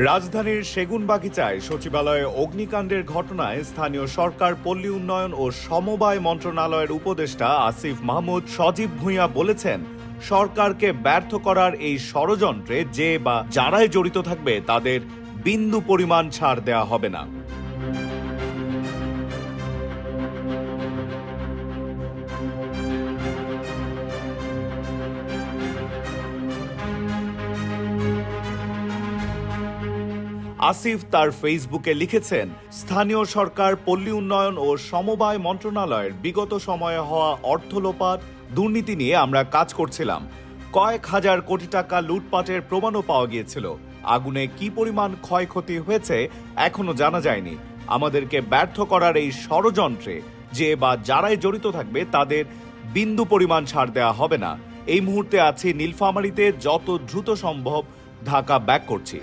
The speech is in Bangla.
রাজধানীর সেগুনবাগিচায় সচিবালয়ে অগ্নিকাণ্ডের ঘটনায় স্থানীয় সরকার, পল্লী উন্নয়ন ও সমবায় মন্ত্রণালয়ের উপদেষ্টা আসিফ মাহমুদ সজীব ভূঁইয়া বলেছেন, সরকারকে ব্যর্থ করার এই ষড়যন্ত্রে যে বা যারাই জড়িত থাকবে তাদের বিন্দু পরিমাণ ছাড় দেওয়া হবে না। আসিফ তার ফেসবুকে লিখেছেন, স্থানীয় সরকার, পল্লী উন্নয়ন ও সমবায় মন্ত্রণালয়ের বিগত সময়ে হওয়া অর্থ লোপাট, দুর্নীতি নিয়ে আমরা কাজ করছিলাম। কয়েক হাজার কোটি টাকা লুটপাটের প্রমাণও পাওয়া গিয়েছিল। আগুনে কি পরিমাণ ক্ষয়ক্ষতি হয়েছে এখনো জানা যায়নি। আমাদেরকে ব্যর্থ করার এই ষড়যন্ত্রে যে বা যারাই জড়িত থাকবে তাদের বিন্দু পরিমাণ ছাড় দেওয়া হবে না। এই মুহূর্তে আছি নীলফামারীতে, যত দ্রুত সম্ভব ঢাকা ব্যাক করছি।